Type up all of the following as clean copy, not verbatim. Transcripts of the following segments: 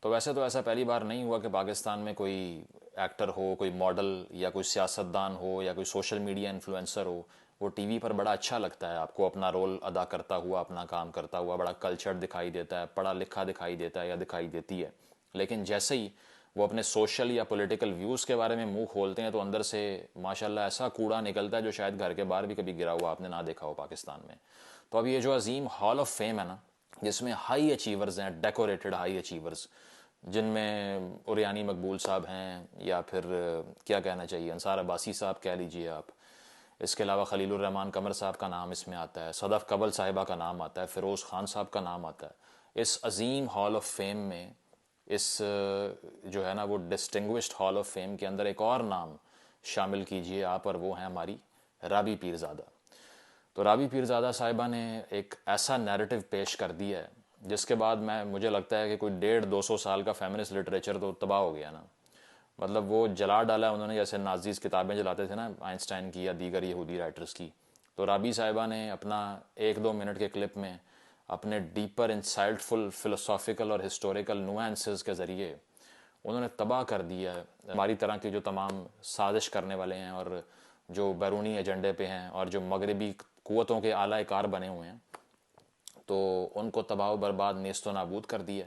تو ویسے تو ایسا پہلی بار نہیں ہوا کہ پاکستان میں کوئی ایکٹر ہو، کوئی ماڈل یا کوئی سیاستدان ہو یا کوئی سوشل میڈیا انفلوئنسر ہو، وہ ٹی وی پر بڑا اچھا لگتا ہے آپ کو، اپنا رول ادا کرتا ہوا، اپنا کام کرتا ہوا، بڑا کلچر دکھائی دیتا ہے، پڑھا لکھا دکھائی دیتا ہے یا دکھائی دیتی ہے. لیکن جیسے ہی وہ اپنے سوشل یا پولیٹیکل ویوز کے بارے میں منہ کھولتے ہیں تو اندر سے ماشاءاللہ ایسا کوڑا نکلتا ہے جو شاید گھر کے باہر بھی کبھی گرا ہوا آپ نے نہ دیکھا ہو پاکستان میں. تو اب یہ جو عظیم ہال آف فیم ہے نا، جس میں ہائی اچیورز ہیں، ڈیکوریٹڈ ہائی اچیورز، جن میں اوریانی مقبول صاحب ہیں، یا پھر کیا کہنا چاہیے، انصار عباسی صاحب کہہ لیجئے آپ، اس کے علاوہ خلیل الرحمان قمر صاحب کا نام اس میں آتا ہے، صدف قبل صاحبہ کا نام آتا ہے، فیروز خان صاحب کا نام آتا ہے. اس عظیم ہال آف فیم میں، اس جو ہے نا وہ ڈسٹنگوشڈ ہال آف فیم کے اندر ایک اور نام شامل کیجئے آپ، اور وہ ہیں ہماری رابی پیرزادہ. تو رابی پیرزادہ صاحبہ نے ایک ایسا نیریٹو پیش کر دیا ہے جس کے بعد مجھے لگتا ہے کہ کوئی 150-200 سال کا فیمنسٹ لٹریچر تو تباہ ہو گیا نا. مطلب وہ جلا ڈالا انہوں نے، جیسے نازیز کتابیں جلاتے تھے نا آئنسٹائن کی یا دیگر یہودی رائٹرز کی. تو رابی صاحبہ نے اپنا 1-2 منٹ کے کلپ میں اپنے ڈیپر انسائٹ فل فلسافیکل اور ہسٹوریکل نوانسز کے ذریعے انہوں نے تباہ کر دیا ہے ہماری طرح کے جو تمام سازش کرنے والے ہیں اور جو بیرونی ایجنڈے پہ ہیں اور جو مغربی قوتوں کے اعلی کار بنے ہوئے ہیں. تو ان کو تباہ و برباد، نیست و نابود کر دیا.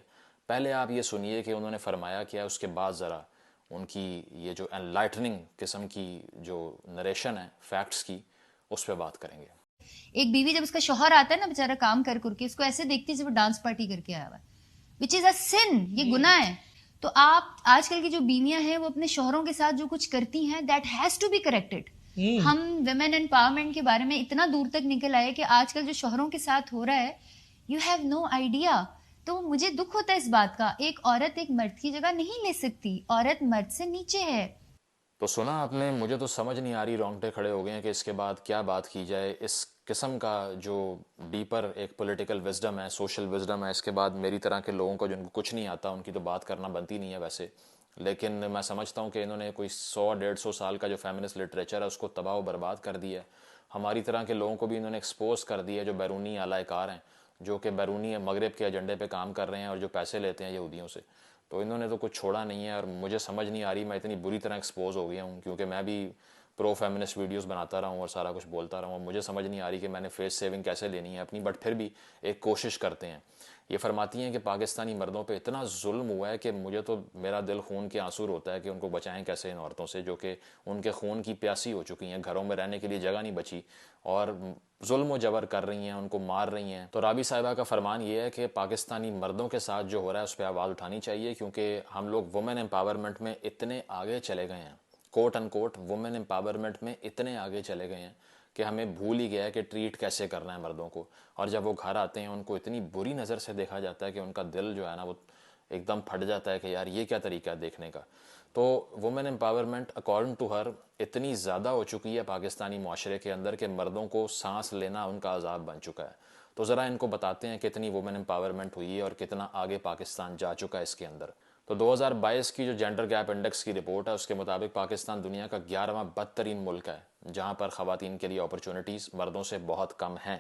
پہلے آپ یہ سنیے کہ انہوں نے فرمایا کیا، اس کے بعد ذرا ان کی یہ جو انلائٹننگ قسم کی جو نریشن ہے فیکٹس کی، اس پہ بات کریں گے. ایک بیوی جب اس کا شوہر آتا ہے نا بیچارہ کام کر کے اس کو ایسے دیکھتی ہے جب وہ ڈانس پارٹی کر کے آیا ہوا ہے، وچ از اے سن، یہ گناہ ہے. تو آپ آج کل کی جو بیویاں ہیں وہ اپنے شوہروں کے ساتھ جو کچھ کرتی ہیں that has to be corrected. ہم ویمن امپاورمنٹ کے بارے میں اتنا دور تک نکل آئے کہ آج کل جو شوہروں کے ساتھ ہو رہا ہے یو ہیو نو آئیڈیا. تو مجھے دکھ ہوتا ہے اس بات کا، ایک عورت ایک مرد کی جگہ نہیں لے سکتی، عورت مرد سے نیچے ہے. تو سنا آپ نے، مجھے تو سمجھ نہیں آ رہی، رونگٹے کھڑے ہو گئے ہیں کہ اس کے بعد کیا بات کی جائے. اس قسم کا جو ڈیپر ایک پولیٹیکل وزڈم ہے، سوشل وزڈم ہے، اس کے بعد میری طرح کے لوگوں کو جن کو کچھ نہیں آتا ان کی تو بات کرنا بنتی نہیں ہے ویسے. لیکن میں سمجھتا ہوں کہ انہوں نے کوئی 100-150 سال کا جو فیمنسٹ لٹریچر ہے اس کو تباہ و برباد کر دیا ہے. ہماری طرح کے لوگوں کو بھی انہوں نے ایکسپوز کر دیا ہے جو بیرونی اعلی کار ہیں، جو کہ بیرونی مغرب کے ایجنڈے پہ کام کر رہے ہیں اور جو پیسے لیتے ہیں یہودیوں سے. تو انہوں نے تو کچھ چھوڑا نہیں ہے، اور مجھے سمجھ نہیں آ رہی، میں اتنی بری طرح ایکسپوز ہو گیا ہوں کیونکہ میں بھی پرو فیمنسٹ ویڈیوز بناتا رہا ہوں اور سارا کچھ بولتا رہا ہوں. مجھے سمجھ نہیں آ رہی کہ میں نے فیس سیونگ کیسے لینی ہے اپنی، بٹ پھر بھی ایک کوشش کرتے ہیں. یہ فرماتی ہیں کہ پاکستانی مردوں پہ اتنا ظلم ہوا ہے کہ مجھے تو میرا دل خون کے آنسو ہوتا ہے کہ ان کو بچائیں کیسے ان عورتوں سے جو کہ ان کے خون کی پیاسی ہو چکی ہیں، گھروں میں رہنے کے لیے جگہ نہیں بچی اور ظلم و جبر کر رہی ہیں، ان کو مار رہی ہیں. تو رابی صاحبہ کا فرمان یہ ہے کہ پاکستانی مردوں کے ساتھ جو ہو رہا ہے اس پہ آواز اٹھانی چاہیے، کیونکہ ہم لوگ وومن امپاورمنٹ میں اتنے آگے چلے گئے ہیں، کوٹ ان کوٹ وومن امپاورمنٹ میں اتنے آگے چلے گئے ہیں کہ ہمیں بھول ہی گیا ہے کہ ٹریٹ کیسے کرنا ہے مردوں کو. اور جب وہ گھر آتے ہیں ان کو اتنی بری نظر سے دیکھا جاتا ہے کہ ان کا دل جو ہے نا وہ ایک دم پھٹ جاتا ہے کہ یار یہ کیا طریقہ ہے دیکھنے کا. تو woman empowerment according to her اتنی زیادہ ہو چکی ہے پاکستانی معاشرے کے اندر کہ مردوں کو سانس لینا ان کا عذاب بن چکا ہے. تو ذرا ان کو بتاتے ہیں کتنی وومن امپاورمنٹ ہوئی ہے اور کتنا آگے پاکستان جا چکا ہے اس کے اندر. تو 2022 کی جو جینڈر گیپ انڈیکس کی رپورٹ ہے اس کے مطابق پاکستان دنیا کا 11واں بدترین ملک ہے جہاں پر خواتین کے لیے اپرچونٹیز مردوں سے بہت کم ہیں.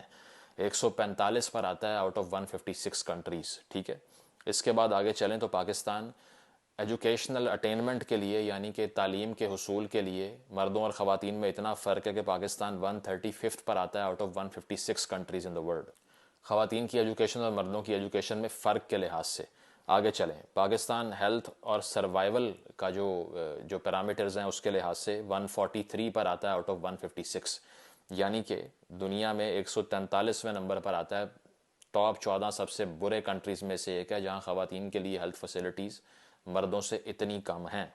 145 پر آتا ہے آؤٹ آف 156 کنٹریز. ٹھیک ہے، اس کے بعد آگے چلیں تو پاکستان ایجوکیشنل اٹینمنٹ کے لیے یعنی کہ تعلیم کے حصول کے لیے مردوں اور خواتین میں اتنا فرق ہے کہ پاکستان 135 پر آتا ہے out of 156 countries in the world. خواتین کی ایجوکیشن اور مردوں کی ایجوکیشن میں فرق کے لحاظ سے. آگے چلیں، پاکستان ہیلتھ اور سروائیول کا جو پیرامیٹرز ہیں اس کے لحاظ سے 143 پر آتا ہے آؤٹ آف 156، یعنی کہ دنیا میں 143ویں نمبر پر آتا ہے. ٹاپ 14 سب سے برے کنٹریز میں سے ایک ہے جہاں خواتین کے لیے ہیلتھ فیسلٹیز مردوں سے اتنی کم ہیں.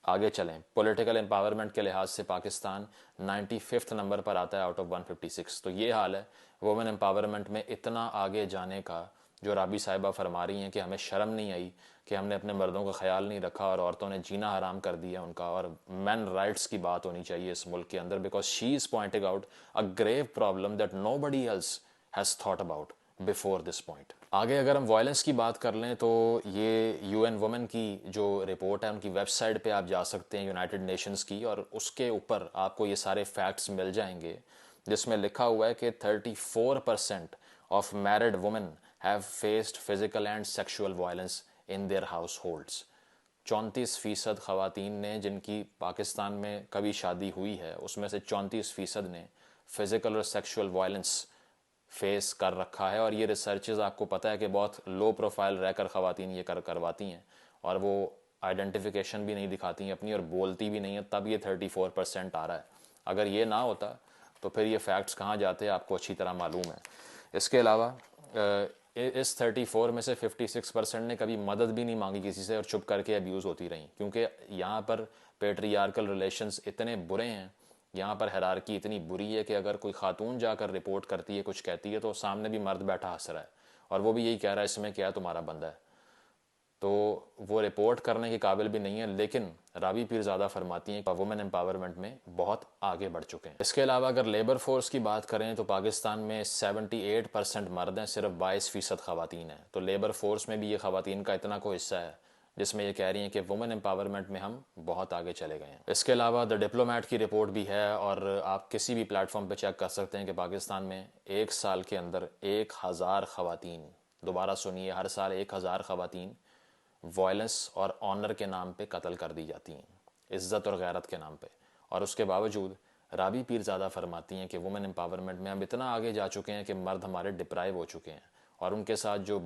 آگے چلیں، پولیٹیکل امپاورمنٹ کے لحاظ سے پاکستان 95 نمبر پر آتا ہے آؤٹ آف 156. تو یہ حال ہے وومن امپاورمنٹ میں اتنا آگے جانے کا جو رابی صاحبہ فرما رہی ہیں کہ ہمیں شرم نہیں آئی کہ ہم نے اپنے مردوں کا خیال نہیں رکھا اور عورتوں نے جینا حرام کر دیا ان کا. اور مین رائٹس کی بات ہونی چاہیے اس ملک کے اندر، because she is pointing out a grave problem that nobody else has thought about before this point. آگے اگر ہم وائلنس کی بات کر لیں تو یہ یو این وومن کی جو رپورٹ ہے ان کی ویب سائٹ پہ آپ جا سکتے ہیں یونائٹڈ نیشنز کی، اور اس کے اوپر آپ کو یہ سارے فیکٹس مل جائیں گے جس میں لکھا ہوا ہے کہ 34% of married woman have faced physical and sexual violence in their households. 34% خواتین نے جن کی پاکستان میں کبھی شادی ہوئی ہے اس میں سے 34% نے فزیکل اور سیکشول وائلنس فیس کر رکھا ہے. اور یہ ریسرچز آپ کو پتہ ہے کہ بہت لو پروفائل رہ کر خواتین یہ کرواتی ہیں اور وہ آئیڈینٹیفیکیشن بھی نہیں دکھاتی ہیں اپنی اور بولتی بھی نہیں ہیں, تب یہ 34% آ رہا ہے. اگر یہ نہ ہوتا تو پھر یہ فیکٹس کہاں جاتے آپ کو اچھی طرح معلوم ہے. اس کے علاوہ اس 34 میں سے 56% نے کبھی مدد بھی نہیں مانگی کسی سے اور چپ کر کے ابیوز ہوتی رہیں, کیونکہ یہاں پر پیٹریارکل ریلیشنز اتنے برے ہیں, یہاں پر ہیرارکی اتنی بری ہے کہ اگر کوئی خاتون جا کر رپورٹ کرتی ہے کچھ کہتی ہے تو سامنے بھی مرد بیٹھا ہنس رہا ہے اور وہ بھی یہی کہہ رہا ہے اس میں کیا ہے تمہارا بندہ ہے, تو وہ رپورٹ کرنے کے قابل بھی نہیں ہے. لیکن رابی پیرزادہ فرماتی ہیں کہ وومن امپاورمنٹ میں بہت آگے بڑھ چکے ہیں. اس کے علاوہ اگر لیبر فورس کی بات کریں تو پاکستان میں 78% مرد ہیں, صرف 22% خواتین ہیں. تو لیبر فورس میں بھی یہ خواتین کا اتنا کو حصہ ہے جس میں یہ کہہ رہی ہیں کہ وومن امپاورمنٹ میں ہم بہت آگے چلے گئے ہیں. اس کے علاوہ دا ڈپلومیٹ کی رپورٹ بھی ہے اور آپ کسی بھی پلیٹ فارم پہ چیک کر سکتے ہیں کہ پاکستان میں ایک سال کے اندر 1000 خواتین, دوبارہ سنیے, ہر سال 1000 خواتین وائلنس اور آنر کے نام پہ قتل کر دی جاتی ہیں, عزت اور غیرت کے نام پہ. اور اس کے باوجود رابی پیرزادہ فرماتی ہیں کہ وومن امپاورمنٹ میں ہم اتنا آگے جا چکے ہیں کہ مرد ہمارے ڈپرائیو ہو چکے ہیں اور ان کے ساتھ جو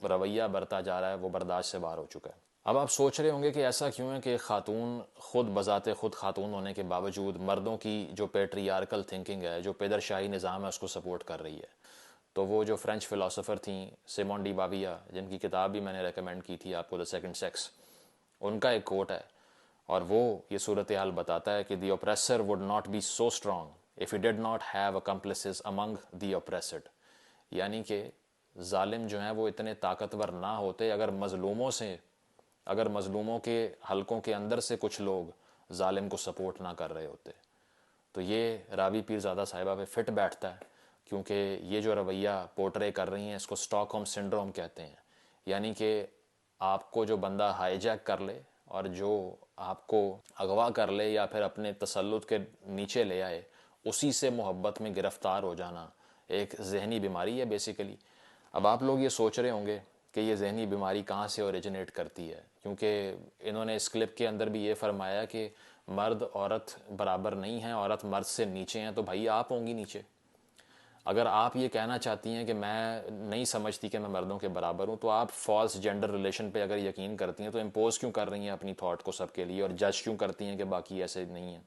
رویہ برتا جا رہا ہے وہ برداشت سے باہر ہو چکا ہے. اب آپ سوچ رہے ہوں گے کہ ایسا کیوں ہے کہ خاتون خود بذات خود خاتون ہونے کے باوجود مردوں کی جو پیٹریارکل تھنکنگ ہے, جو پیدر شاہی نظام ہے, اس کو سپورٹ کر رہی ہے. تو وہ جو فرینچ فلاسفر تھیں سیمون ڈی باویا, جن کی کتاب بھی میں نے ریکمینڈ کی تھی آپ کو, دا سیکنڈ سیکس, ان کا ایک کوٹ ہے اور وہ یہ صورتحال بتاتا ہے کہ the oppressor would not be so strong if he did not have accomplices among the oppressed. یعنی کہ ظالم جو ہیں وہ اتنے طاقتور نہ ہوتے اگر مظلوموں کے حلقوں کے اندر سے کچھ لوگ ظالم کو سپورٹ نہ کر رہے ہوتے. تو یہ رابی پیرزادہ صاحبہ پہ فٹ بیٹھتا ہے, کیونکہ یہ جو رویہ پورٹرے کر رہی ہیں اس کو اسٹاک ہوم سنڈروم کہتے ہیں. یعنی کہ آپ کو جو بندہ ہائی جیک کر لے اور جو آپ کو اغوا کر لے یا پھر اپنے تسلط کے نیچے لے آئے, اسی سے محبت میں گرفتار ہو جانا ایک ذہنی بیماری ہے بیسیکلی. اب آپ لوگ یہ سوچ رہے ہوں گے کہ یہ ذہنی بیماری کہاں سے اوریجنیٹ کرتی ہے, کیونکہ انہوں نے اس کلپ کے اندر بھی یہ فرمایا کہ مرد عورت برابر نہیں ہیں, عورت مرد سے نیچے ہیں. تو بھائی آپ ہوں گی نیچے. اگر آپ یہ کہنا چاہتی ہیں کہ میں نہیں سمجھتی کہ میں مردوں کے برابر ہوں, تو آپ فالس جینڈر ریلیشن پہ اگر یقین کرتی ہیں تو امپوز کیوں کر رہی ہیں اپنی تھاٹ کو سب کے لیے, اور جج کیوں کرتی ہیں کہ باقی ایسے نہیں ہیں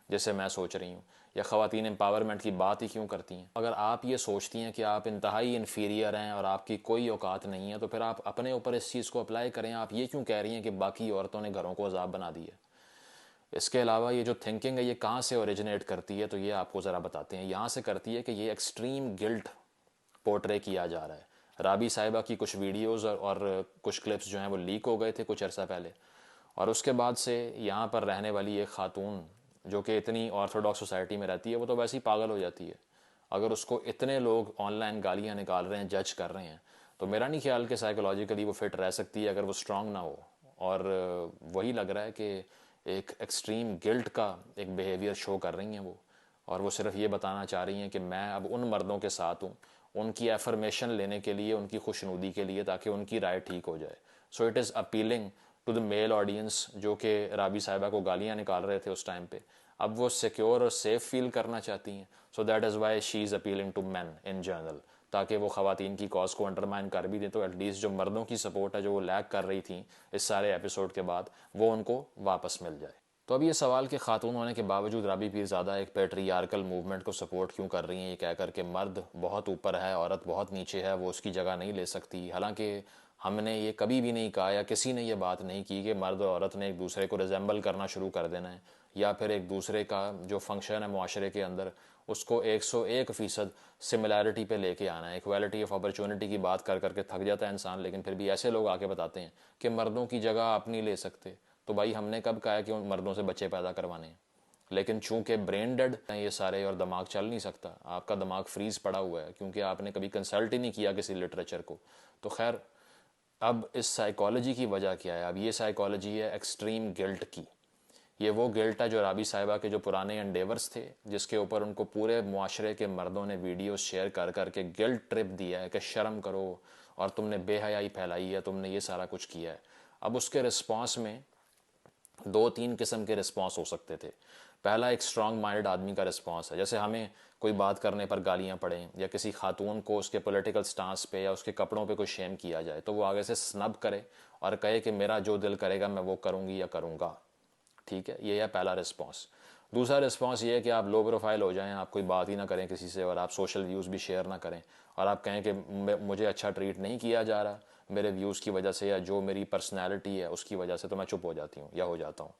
جیسے میں سوچ رہی ہوں, یا خواتین امپاورمنٹ کی بات ہی کیوں کرتی ہیں. اگر آپ یہ سوچتی ہیں کہ آپ انتہائی انفیریئر ہیں اور آپ کی کوئی اوقات نہیں ہے, تو پھر آپ اپنے اوپر اس چیز کو اپلائی کریں. آپ یہ کیوں کہہ رہی ہیں کہ باقی عورتوں نے گھروں کو عذاب بنا دیا. اس کے علاوہ یہ جو تھنکنگ ہے یہ کہاں سے اوریجنیٹ کرتی ہے, تو یہ آپ کو ذرا بتاتے ہیں. یہاں سے کرتی ہے کہ یہ ایکسٹریم گلٹ پورٹرے کیا جا رہا ہے. رابی صاحبہ کی کچھ ویڈیوز اور کچھ کلپس جو ہیں وہ لیک ہو گئے تھے کچھ عرصہ پہلے, اور اس کے بعد سے یہاں پر رہنے والی ایک خاتون جو کہ اتنی آرتھوڈاکس سوسائٹی میں رہتی ہے وہ تو ویسے ہی پاگل ہو جاتی ہے. اگر اس کو اتنے لوگ آن لائن گالیاں نکال رہے ہیں, جج کر رہے ہیں, تو میرا نہیں خیال کہ سائیکولوجیکلی وہ فٹ رہ سکتی ہے اگر وہ اسٹرانگ نہ ہو. اور وہی لگ رہا ہے کہ ایک ایکسٹریم گلٹ کا ایک بیہیویئر شو کر رہی ہیں وہ, اور وہ صرف یہ بتانا چاہ رہی ہیں کہ میں اب ان مردوں کے ساتھ ہوں ان کی ایفرمیشن لینے کے لیے, ان کی خوشنودی کے لیے, تاکہ ان کی رائے ٹھیک ہو جائے. So it is appealing to the male audience جو کہ رابی صاحبہ کو گالیاں نکال رہے تھے اس ٹائم پہ. اب وہ سیکیور اور سیف فیل کرنا چاہتی ہیں. So that is why she is appealing to men in general, تاکہ وہ خواتین کی کاز کو انڈرمائن کر بھی دیں, تو ایٹ لیسٹ جو مردوں کی سپورٹ ہے جو وہ لیک کر رہی تھیں اس سارے ایپیسوڈ کے بعد, وہ ان کو واپس مل جائے. تو اب یہ سوال کہ خاتون ہونے کے باوجود رابی پیرزادہ ایک پیٹریارکل موومنٹ کو سپورٹ کیوں کر رہی ہیں, یہ کہہ کر کہ مرد بہت اوپر ہے, عورت بہت نیچے ہے, وہ اس کی جگہ نہیں لے سکتی. حالانکہ ہم نے یہ کبھی بھی نہیں کہا یا کسی نے یہ بات نہیں کی کہ مرد اور عورت نے ایک دوسرے کو ریزمبل کرنا شروع کر دینا ہے, یا پھر ایک دوسرے کا جو فنکشن ہے معاشرے کے اندر اس کو 101% سملیرٹی پہ لے کے آنا ہے. ایکویلٹی آف اپرچونٹی کی بات کر کر کے تھک جاتا ہے انسان, لیکن پھر بھی ایسے لوگ آ کے بتاتے ہیں کہ مردوں کی جگہ آپ نہیں لے سکتے. تو بھائی ہم نے کب کہا ہے کہ ان مردوں سے بچے پیدا کروانے ہیں, لیکن چونکہ برین ڈیڈ ہیں یہ سارے اور دماغ چل نہیں سکتا, آپ کا دماغ فریز پڑا ہوا ہے کیونکہ آپ نے کبھی کنسلٹ ہی نہیں کیا کسی لٹریچر کو. تو خیر, اب اس سائیکالوجی کی وجہ کیا ہے؟ اب یہ سائیکالوجی ہے ایکسٹریم گلٹ کی. یہ وہ گلٹ ہے جو رابی صاحبہ کے جو پرانے انڈیورس تھے, جس کے اوپر ان کو پورے معاشرے کے مردوں نے ویڈیوز شیئر کر کر کے گلٹ ٹرپ دیا ہے کہ شرم کرو اور تم نے بے حیائی پھیلائی ہے, تم نے یہ سارا کچھ کیا ہے. اب اس کے رسپانس میں 2-3 قسم کے رسپانس ہو سکتے تھے. پہلا ایک اسٹرانگ مائنڈ آدمی کا رسپانس ہے, جیسے ہمیں کوئی بات کرنے پر گالیاں پڑیں یا کسی خاتون کو اس کے پولیٹیکل سٹانس پہ یا اس کے کپڑوں پہ کوئی شیم کیا جائے تو وہ آگے سے سنب کرے اور کہے کہ میرا جو دل کرے گا میں وہ کروں گی یا کروں گا. ٹھیک ہے, یہ ہے پہلا رسپانس. دوسرا رسپانس یہ ہے کہ آپ لو پروفائل ہو جائیں, آپ کوئی بات ہی نہ کریں کسی سے, اور آپ سوشل ویوز بھی شیئر نہ کریں, اور آپ کہیں کہ مجھے اچھا ٹریٹ نہیں کیا جا رہا میرے ویوز کی وجہ سے یا جو میری پرسنالٹی ہے اس کی وجہ سے, تو میں چپ ہو جاتی ہوں یا ہو جاتا ہوں.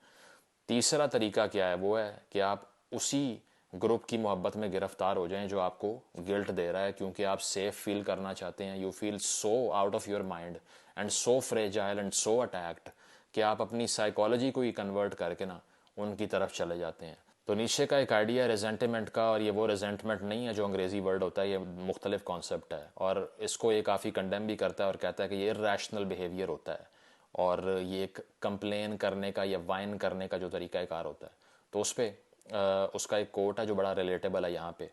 تیسرا طریقہ کیا ہے, وہ ہے کہ آپ اسی گروپ کی محبت میں گرفتار ہو جائیں جو آپ کو گلٹ دے رہا ہے, کیونکہ آپ سیف فیل کرنا چاہتے ہیں. You feel so out of your mind and so fragile and so attacked کہ آپ اپنی سائیکالوجی کو ہی کنورٹ کر کے نا ان کی طرف چلے جاتے ہیں. تو نیچے کا ایک آئیڈیا ہے ریزنٹمنٹ کا, اور یہ وہ ریزنٹمنٹ نہیں ہے جو انگریزی ورڈ ہوتا ہے, یہ مختلف کانسیپٹ ہے, اور اس کو یہ کافی کنڈیم بھی کرتا ہے اور کہتا ہے کہ یہ ریشنل بیہیویئر ہوتا ہے, اور یہ ایک کمپلین کرنے کا یا وائن کرنے کا جو طریقہ کار ہوتا ہے. تو اس پہ اس کا ایک کوٹ ہے جو بڑا ریلیٹیبل ہے یہاں پہ.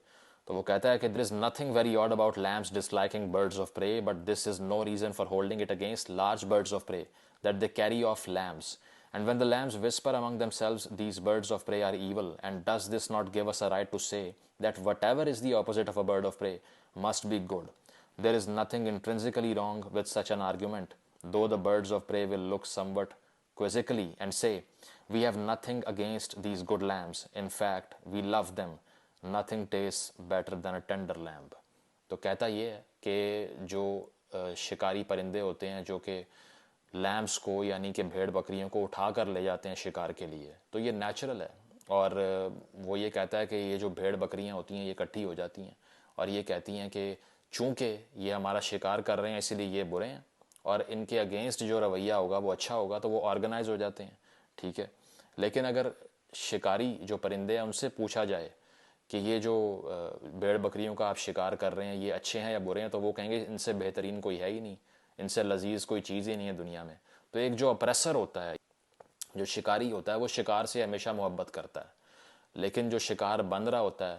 تو وہ کہتا ہے کہ there is nothing very odd about lambs disliking birds of prey, but this is no reason for holding it against large birds of prey that they carry off lambs. And when the lambs whisper among themselves, these birds of prey are evil, and does this not give us a right to say that whatever is the opposite of a bird of prey must be good? There is nothing intrinsically wrong with such an argument, though the birds of prey will look somewhat quizzically and say, we have nothing against these good lambs. In fact, we love them. Nothing tastes better than a tender lamb. تو کہتا یہ ہے کہ جو شکاری پرندے ہوتے ہیں جو کہ لیمبس کو یعنی کہ بھیڑ بکریوں کو اٹھا کر لے جاتے ہیں شکار کے لیے, تو یہ نیچرل ہے. اور وہ یہ کہتا ہے کہ یہ جو بھیڑ بکریاں ہوتی ہیں یہ اکٹھی ہو جاتی ہیں اور یہ کہتی ہیں کہ چونکہ یہ ہمارا شکار کر رہے ہیں اسی لیے یہ برے ہیں, اور ان کے اگینسٹ جو رویہ ہوگا وہ اچھا ہوگا تو وہ آرگنائز ہو جاتے ہیں. ٹھیک ہے, لیکن اگر شکاری جو پرندے ہیں ان سے پوچھا جائے کہ یہ جو بھیڑ بکریوں کا آپ شکار کر رہے ہیں یہ اچھے ہیں یا برے ہیں, تو وہ کہیں گے ان سے بہترین کوئی ہے ہی نہیں, ان سے لذیذ کوئی چیز ہی نہیں ہے دنیا میں. تو ایک جو اپریسر ہوتا ہے, جو شکاری ہوتا ہے, وہ شکار سے ہمیشہ محبت کرتا ہے, لیکن جو شکار بن رہا ہوتا ہے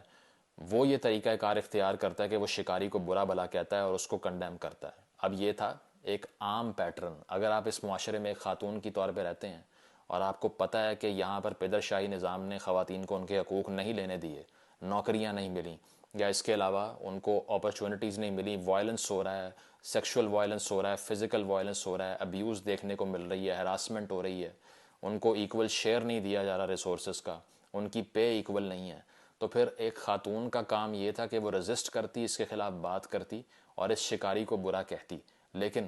وہ یہ طریقہ کار اختیار کرتا ہے کہ وہ شکاری کو برا بھلا کہتا ہے اور اس کو کنڈیم کرتا ہے. اب یہ تھا ایک عام پیٹرن. اگر آپ اس معاشرے میں ایک خاتون کی طور پہ رہتے ہیں اور آپ کو پتہ ہے کہ یہاں پر پدر شاہی نظام نے خواتین کو ان کے حقوق نہیں لینے دیے, نوکریاں نہیں ملیں, یا اس کے علاوہ ان کو اپرچونٹیز نہیں ملی, وائلنس ہو رہا ہے, سیکشول وائلنس ہو رہا ہے, فزیکل وائلنس ہو رہا ہے, ابیوز دیکھنے کو مل رہی ہے, ہراسمنٹ ہو رہی ہے, ان کو ایکول شیئر نہیں دیا جا رہا ریسورسز کا, ان کی پے ایکول نہیں ہے, تو پھر ایک خاتون کا کام یہ تھا کہ وہ رزسٹ کرتی, اس کے خلاف بات کرتی اور اس شکاری کو برا کہتی. لیکن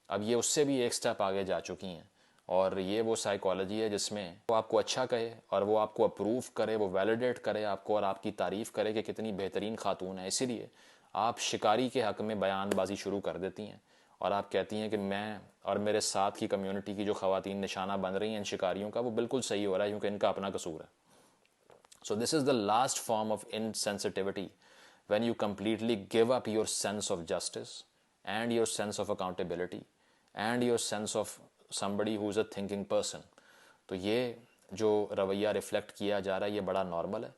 اب یہ اس سے بھی ایک سٹیپ آگے جا چکی ہیں, اور یہ وہ سائیکالوجی ہے جس میں وہ آپ کو اچھا کہے اور وہ آپ کو اپروو کرے, وہ ویلیڈیٹ کرے آپ کو اور آپ کی تعریف کرے کہ کتنی بہترین خاتون ہے. اسی لیے آپ شکاری کے حق میں بیان بازی شروع کر دیتی ہیں اور آپ کہتی ہیں کہ میں اور میرے ساتھ کی کمیونٹی کی جو خواتین نشانہ بن رہی ہیں ان شکاریوں کا, وہ بالکل صحیح ہو رہا ہے کیونکہ ان کا اپنا قصور ہے. So this is the last form of insensitivity, when you completely give up your sense of justice and your sense of accountability and your sense of somebody who is a thinking person. تو یہ جو رویہ reflect کیا جا رہا ہے یہ بڑا نارمل ہے,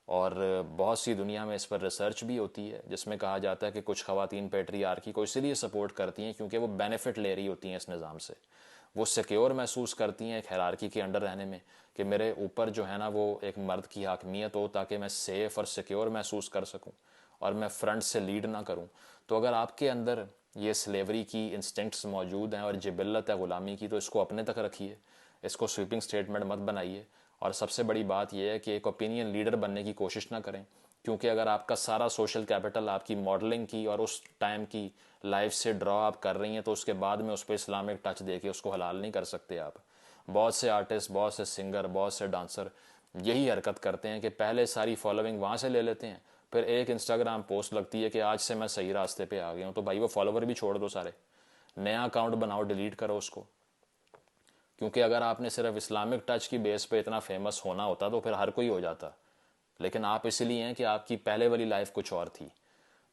اور بہت سی دنیا میں اس پر ریسرچ بھی ہوتی ہے جس میں کہا جاتا ہے کہ کچھ خواتین پیٹریارکی کو اسی لیے سپورٹ کرتی ہیں کیونکہ وہ بینیفٹ لے رہی ہوتی ہیں اس نظام سے. وہ سیکیور محسوس کرتی ہیں ایک ہیرارکی کے انڈر رہنے میں کہ میرے اوپر جو ہے نا وہ ایک مرد کی حاکمیت ہو تاکہ میں سیف اور سیکیور محسوس کر سکوں اور میں فرنٹ سے لیڈ نہ کروں. تو اگر آپ کے اندر یہ سلیوری کی انسٹنکٹس موجود ہیں اور جبلت ہے غلامی کی, تو اس کو اپنے تک رکھیے, اس کو سویپنگ سٹیٹمنٹ مت بنائیے. اور سب سے بڑی بات یہ ہے کہ ایک اوپینین لیڈر بننے کی کوشش نہ کریں, کیونکہ اگر آپ کا سارا سوشل کیپٹل آپ کی ماڈلنگ کی اور اس ٹائم کی لائف سے ڈرا آپ کر رہی ہیں, تو اس کے بعد میں اس پہ اسلامک ٹچ دے کے اس کو حلال نہیں کر سکتے آپ. بہت سے آرٹسٹ, بہت سے سنگر, بہت سے ڈانسر یہی حرکت کرتے ہیں کہ پہلے ساری فالوئنگ وہاں سے لے لیتے ہیں, پھر ایک انسٹاگرام پوسٹ لگتی ہے کہ آج سے میں صحیح راستے پہ آ گیا ہوں, تو بھائی وہ فالوور بھی چھوڑ دو سارے, نیا اکاؤنٹ بناؤ, ڈیلیٹ کرو اس کو. کیونکہ اگر آپ نے صرف اسلامک ٹچ کی بیس پہ اتنا فیمس ہونا ہوتا تو پھر ہر کوئی ہو جاتا, لیکن آپ اس لیے ہیں کہ آپ کی پہلے والی لائف کچھ اور تھی.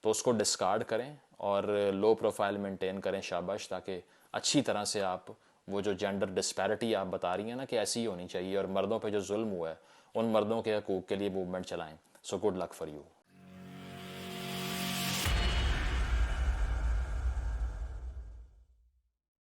تو اس کو ڈسکارڈ کریں اور لو پروفائل مینٹین کریں, شاباش, تاکہ اچھی طرح سے آپ وہ جو جینڈر ڈسپیرٹی آپ بتا رہی ہیں نا کہ ایسی ہی ہونی چاہیے, اور مردوں پہ جو ظلم ہوا ہے ان مردوں کے حقوق کے لیے موومنٹ چلائیں. So good luck for you.